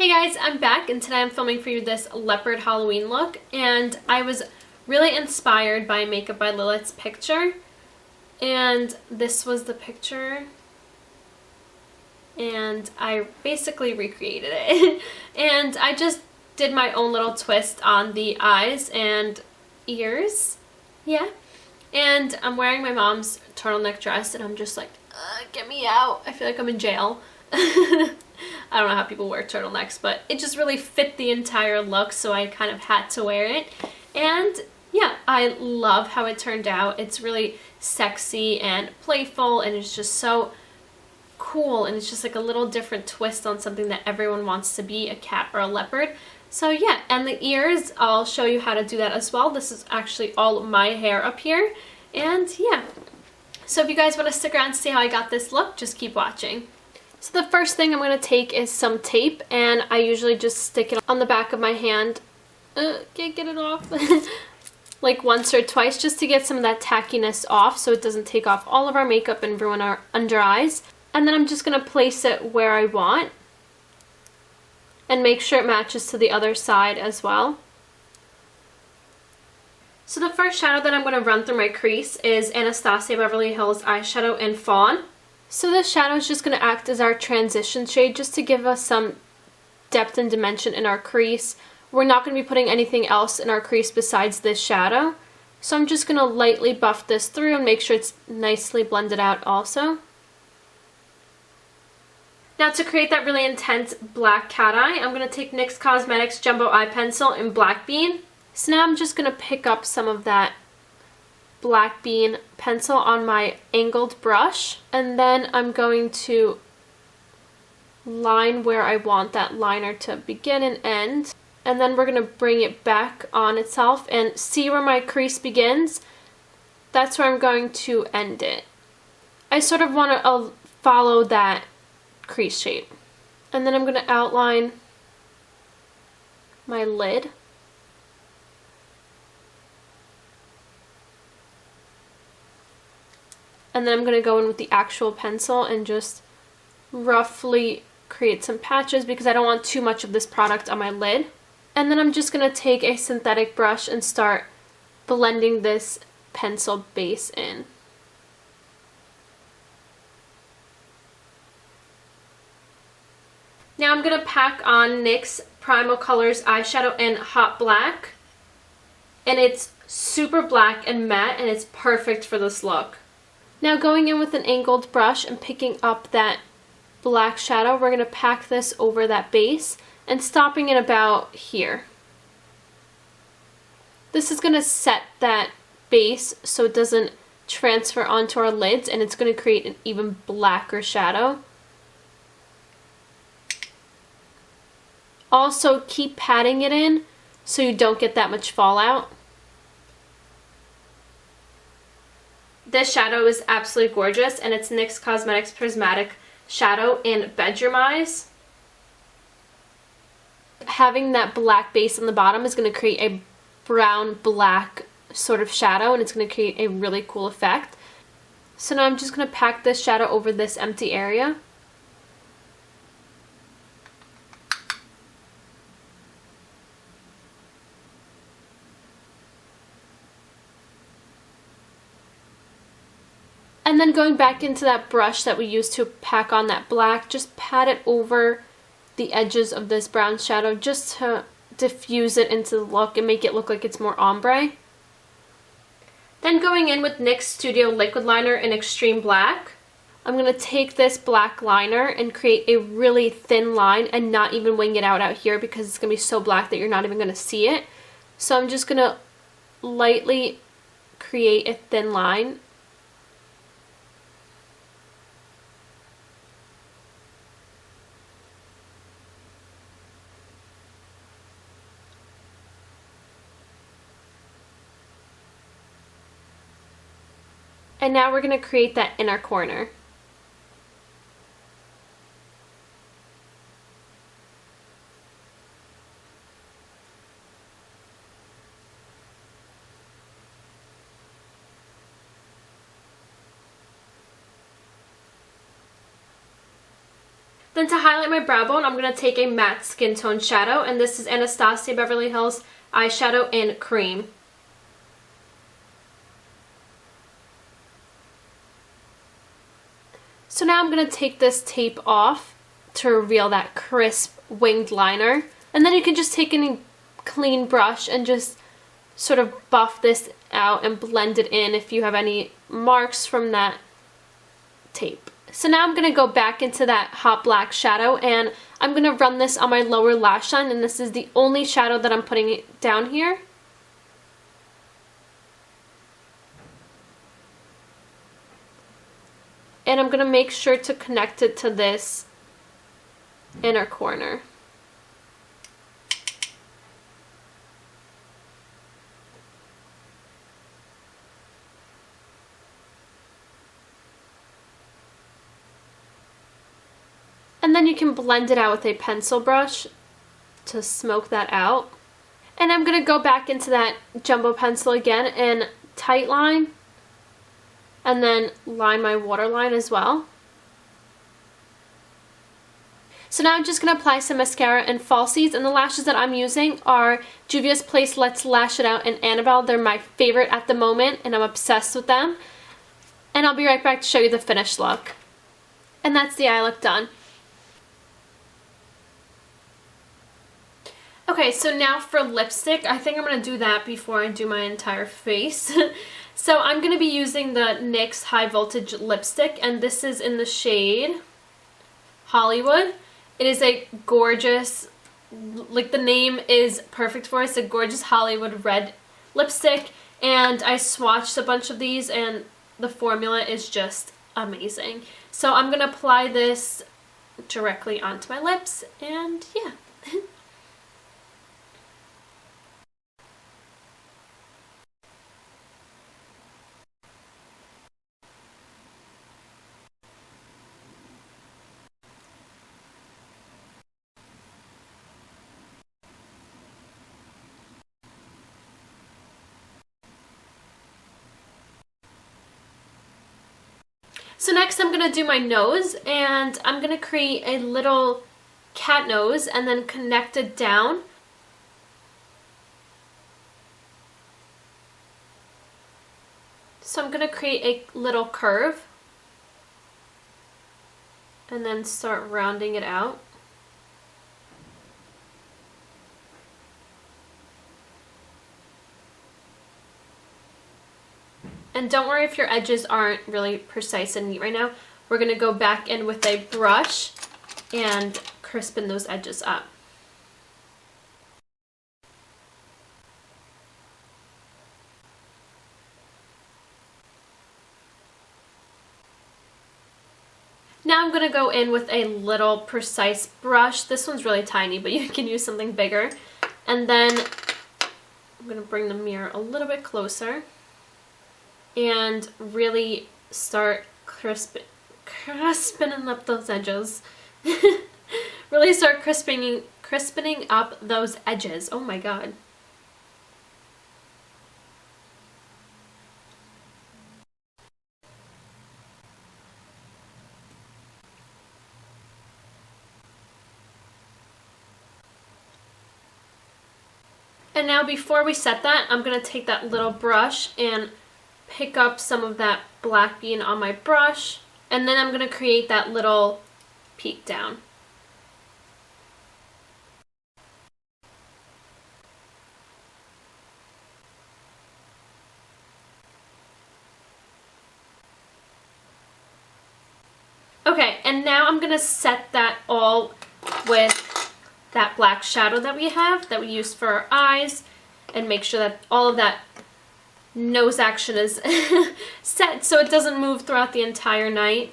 Hey guys, I'm back and today I'm filming for you this Leopard Halloween look, and I was really inspired by Makeup by Lilith's picture, and this was the picture and I basically recreated it. And I just did my own little twist on the eyes and ears. Yeah. And I'm wearing my mom's turtleneck dress and I'm just like, get me out. I feel like I'm in jail. I don't know how people wear turtlenecks, but it just really fit the entire look, so I kind of had to wear it. And yeah, I love how it turned out. It's really sexy and playful, and it's just so cool, and it's just like a little different twist on something that everyone wants to be, a cat or a leopard. So yeah, and the ears, I'll show you how to do that as well. This is actually all my hair up here, and yeah. So if you guys want to stick around and see how I got this look, just keep watching. So the first thing I'm going to take is some tape, and I usually just stick it on the back of my hand. Can't get it off. Like once or twice, just to get some of that tackiness off so it doesn't take off all of our makeup and ruin our under eyes. And then I'm just going to place it where I want and make sure it matches to the other side as well. So the first shadow that I'm going to run through my crease is Anastasia Beverly Hills Eyeshadow in Fawn. So this shadow is just going to act as our transition shade, just to give us some depth and dimension in our crease. We're not going to be putting anything else in our crease besides this shadow. So I'm just going to lightly buff this through and make sure it's nicely blended out also. Now to create that really intense black cat eye, I'm going to take NYX Cosmetics Jumbo Eye Pencil in Black Bean. So now I'm just going to pick up some of that Black Bean pencil on my angled brush, and then I'm going to line where I want that liner to begin and end, and then we're going to bring it back on itself and see where my crease begins. That's where I'm going to end it. I sort of want to follow that crease shape, and then I'm going to outline my lid. And then I'm going to go in with the actual pencil and just roughly create some patches because I don't want too much of this product on my lid. And then I'm just going to take a synthetic brush and start blending this pencil base in. Now I'm going to pack on NYX Primal Colors eyeshadow in Hot Black. And it's super black and matte, and it's perfect for this look. Now going in with an angled brush and picking up that black shadow, we're going to pack this over that base and stopping it about here. This is going to set that base so it doesn't transfer onto our lids, and it's going to create an even blacker shadow. Also keep patting it in so you don't get that much fallout. This shadow is absolutely gorgeous, and it's NYX Cosmetics Prismatic Shadow in Bedroom Eyes. Having that black base on the bottom is going to create a brown-black sort of shadow, and it's going to create a really cool effect. So now I'm just going to pack this shadow over this empty area. And then going back into that brush that we used to pack on that black, just pat it over the edges of this brown shadow just to diffuse it into the look and make it look like it's more ombre. Then going in with NYX Studio Liquid Liner in Extreme Black, I'm going to take this black liner and create a really thin line and not even wing it out here because it's going to be so black that you're not even going to see it. So I'm just going to lightly create a thin line. And now we're going to create that inner corner. Then to highlight my brow bone, I'm going to take a matte skin tone shadow, and this is Anastasia Beverly Hills Eyeshadow in Cream. So now I'm going to take this tape off to reveal that crisp winged liner. And then you can just take any clean brush and just sort of buff this out and blend it in if you have any marks from that tape. So now I'm going to go back into that hot black shadow, and I'm going to run this on my lower lash line, and this is the only shadow that I'm putting down here. And I'm going to make sure to connect it to this inner corner. And then you can blend it out with a pencil brush to smoke that out. And I'm going to go back into that jumbo pencil again and tight line. And then line my waterline as well. So now I'm just going to apply some mascara and falsies. And the lashes that I'm using are Juvia's Place Let's Lash It Out and Annabelle. They're my favorite at the moment, and I'm obsessed with them. And I'll be right back to show you the finished look. And that's the eye look done. Okay, so now for lipstick, I think I'm going to do that before I do my entire face. So I'm going to be using the NYX High Voltage lipstick, and this is in the shade Hollywood. It is a gorgeous, like the name is perfect for it, it's a gorgeous Hollywood red lipstick, and I swatched a bunch of these, and the formula is just amazing. So I'm going to apply this directly onto my lips, and yeah. So next I'm going to do my nose, and I'm going to create a little cat nose and then connect it down. So I'm going to create a little curve and then start rounding it out. And don't worry if your edges aren't really precise and neat right now. We're going to go back in with a brush and crispen those edges up. Now I'm going to go in with a little precise brush. This one's really tiny, but you can use something bigger. And then I'm going to bring the mirror a little bit closer and really start crispening up those edges. Really start crispening up those edges. Oh my god. And now before we set that, I'm going to take that little brush and pick up some of that black bean on my brush, and then I'm going to create that little peak down. Okay, and now I'm going to set that all with that black shadow that we have, that we used for our eyes, and make sure that all of that nose action is set so it doesn't move throughout the entire night.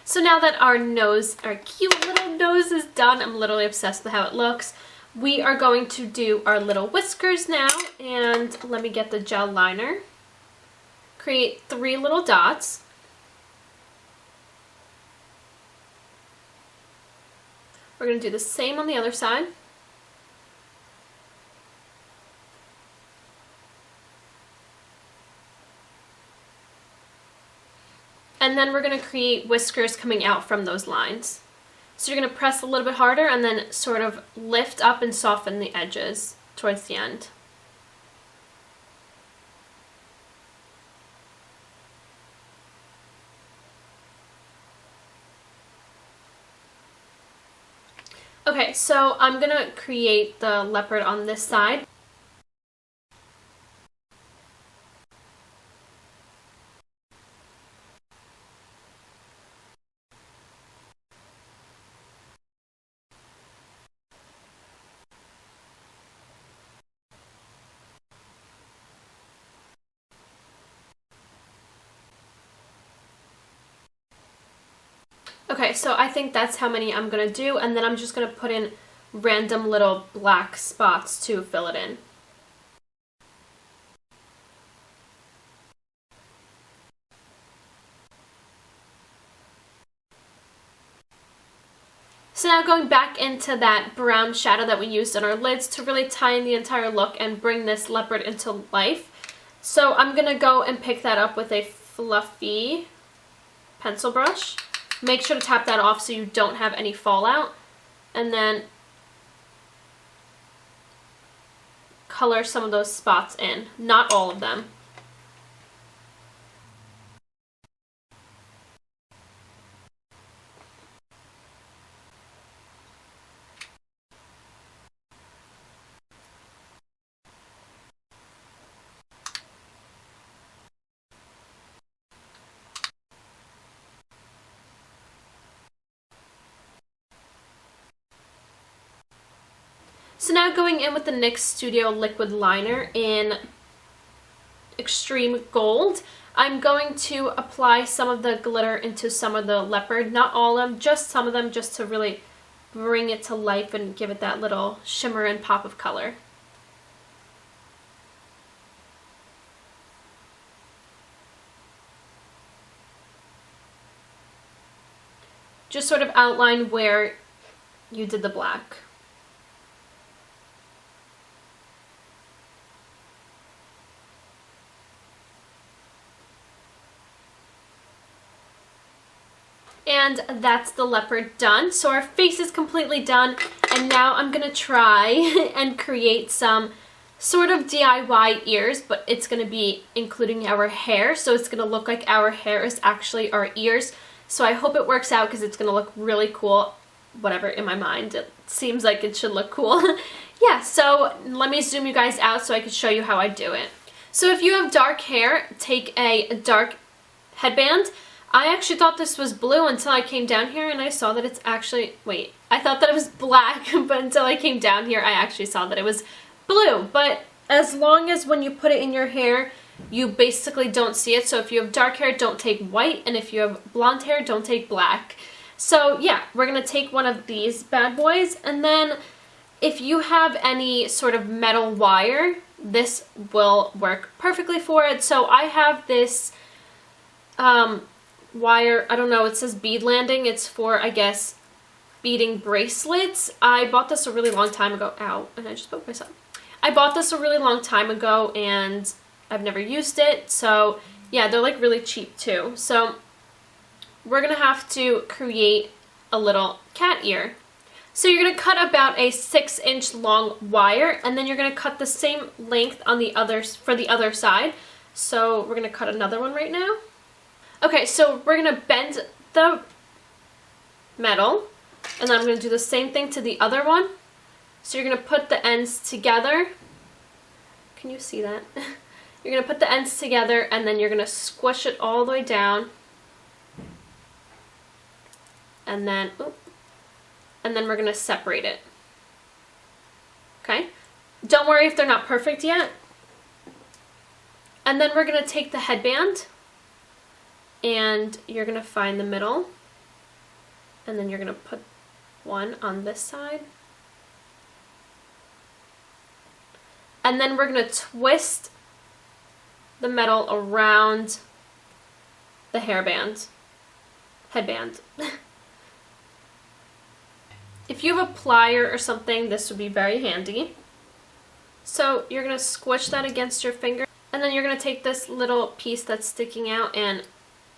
So now that our cute little nose is done, I'm literally obsessed with how it looks. We are going to do our little whiskers now, and let me get the gel liner. Create 3 little dots. We're going to do the same on the other side. And then we're going to create whiskers coming out from those lines. So you're going to press a little bit harder and then sort of lift up and soften the edges towards the end. Okay, so I'm going to create the leopard on this side. Okay, so I think that's how many I'm going to do, and then I'm just going to put in random little black spots to fill it in. So now going back into that brown shadow that we used on our lids to really tie in the entire look and bring this leopard into life. So I'm going to go and pick that up with a fluffy pencil brush. Make sure to tap that off so you don't have any fallout. And then color some of those spots in. Not all of them. So now going in with the NYX Studio Liquid Liner in Extreme Gold, I'm going to apply some of the glitter into some of the leopard. Not all of them, just some of them, just to really bring it to life and give it that little shimmer and pop of color. Just sort of outline where you did the black. And that's the leopard done. So our face is completely done, and now I'm gonna try and create some sort of DIY ears, but it's gonna be including our hair, so it's gonna look like our hair is actually our ears. So I hope it works out because it's gonna look really cool. Whatever, in my mind, it seems like it should look cool. Yeah, so let me zoom you guys out so I can show you how I do it. So if you have dark hair, take a dark headband. I actually thought this was blue until I came down here and I saw that it's actually, wait, I thought that it was black, but until I came down here I actually saw that it was blue. But as long as when you put it in your hair, you basically don't see it. So if you have dark hair, don't take white, and if you have blonde hair, don't take black. So yeah, we're gonna take one of these bad boys, and then if you have any sort of metal wire, this will work perfectly for it. So I have this wire, I don't know, it says bead landing. It's for, I guess, beading bracelets. I bought this a really long time ago. Ow, and I just poked myself. I bought this a really long time ago and I've never used it. So yeah, they're like really cheap too. So we're gonna have to create a little cat ear. So you're gonna cut about a 6-inch long wire, and then you're gonna cut the same length on the others for the other side. So we're gonna cut another one right now. Okay, so we're gonna bend the metal, and then I'm gonna do the same thing to the other one. So you're gonna put the ends together. Can you see that? You're gonna put the ends together, and then you're gonna squish it all the way down. And then, we're gonna separate it. Okay? Don't worry if they're not perfect yet. And then we're gonna take the headband, and you're gonna find the middle, and then you're gonna put one on this side. And then we're gonna twist the metal around the headband. If you have a plier or something, this would be very handy. So you're gonna squish that against your finger, and then you're gonna take this little piece that's sticking out and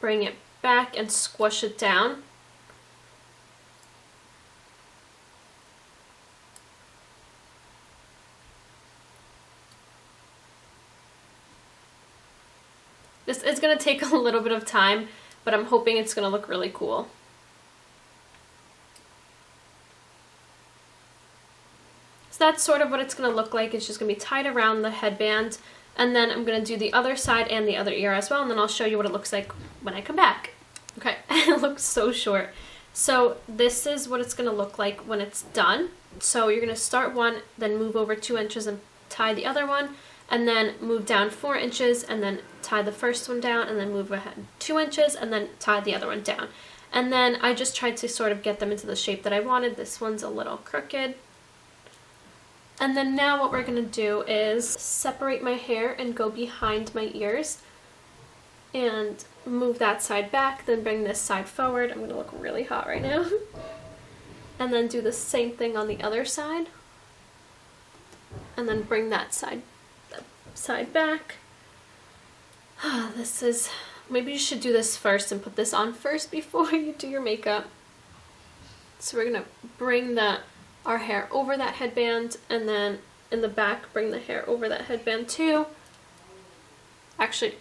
bring it back and squish it down. This is going to take a little bit of time, but I'm hoping it's going to look really cool. So that's sort of what it's going to look like. It's just going to be tied around the headband, and then I'm going to do the other side and the other ear as well, and then I'll show you what it looks like when I come back. Okay, it looks so short. So this is what it's going to look like when it's done. So you're going to start one, then move over 2 inches and tie the other one, and then move down 4 inches and then tie the first one down, and then move ahead 2 inches and then tie the other one down. And then I just tried to sort of get them into the shape that I wanted. This one's a little crooked. And then now what we're going to do is separate my hair and go behind my ears and move that side back, then bring this side forward. I'm going to look really hot right now. And then do the same thing on the other side. And then bring that side back. This is, maybe you should do this first and put this on first before you do your makeup. So we're going to bring our hair over that headband, and then in the back bring the hair over that headband too. Actually,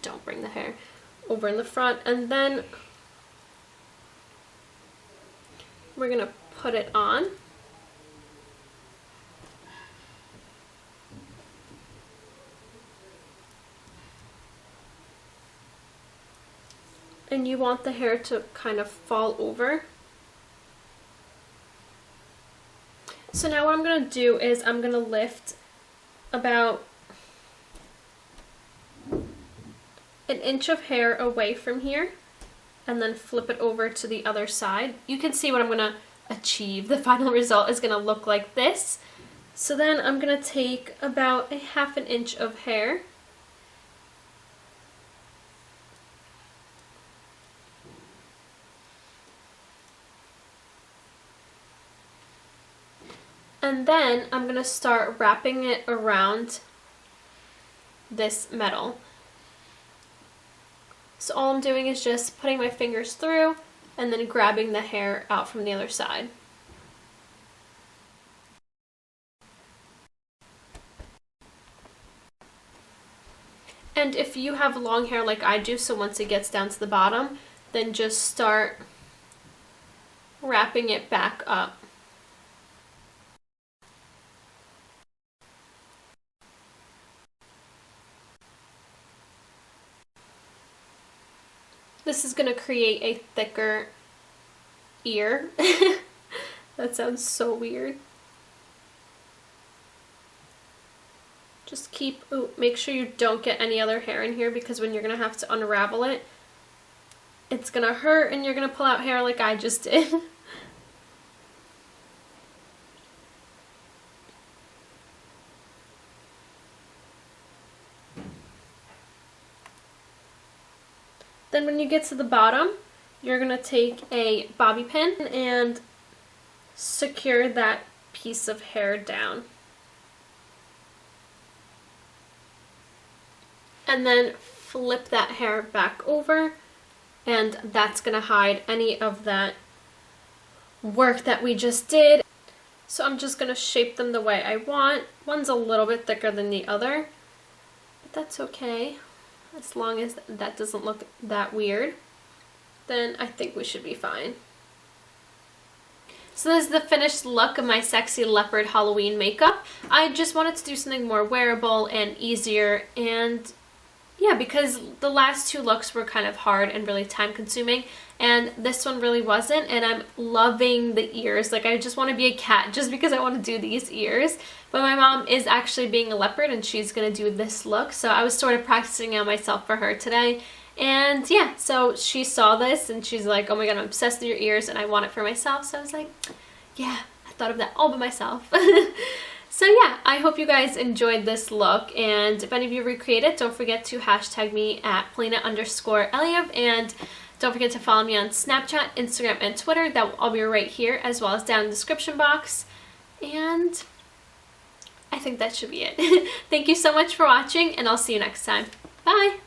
don't bring the hair over in the front, and then we're gonna put it on. And you want the hair to kind of fall over. So now what I'm going to do is I'm going to lift about an inch of hair away from here and then flip it over to the other side. You can see what I'm going to achieve. The final result is going to look like this. So then I'm going to take about a ½ inch of hair . And then I'm going to start wrapping it around this metal. So all I'm doing is just putting my fingers through and then grabbing the hair out from the other side. And if you have long hair like I do, so once it gets down to the bottom, then just start wrapping it back up. This is going to create a thicker ear. That sounds so weird. Just make sure you don't get any other hair in here, because when you're going to have to unravel it, it's going to hurt and you're going to pull out hair like I just did. Then when you get to the bottom, you're going to take a bobby pin and secure that piece of hair down. And then flip that hair back over, and that's going to hide any of that work that we just did. So I'm just going to shape them the way I want. One's a little bit thicker than the other, but that's okay. As long as that doesn't look that weird, then I think we should be fine. So this is the finished look of my sexy leopard Halloween makeup. I just wanted to do something more wearable and easier, and yeah, because the last two looks were kind of hard and really time consuming, and this one really wasn't, and I'm loving the ears. Like, I just want to be a cat just because I want to do these ears. But my mom is actually being a leopard and she's going to do this look, so I was sort of practicing on myself for her today. And yeah, so she saw this and she's like, oh my god, I'm obsessed with your ears and I want it for myself. So I was like, yeah, I thought of that all by myself. So yeah, I hope you guys enjoyed this look, and if any of you recreate it, don't forget to hashtag me at Paulina_Alaiev, and don't forget to follow me on Snapchat, Instagram, and Twitter. That will all be right here, as well as down in the description box. And I think that should be it. Thank you so much for watching, and I'll see you next time. Bye!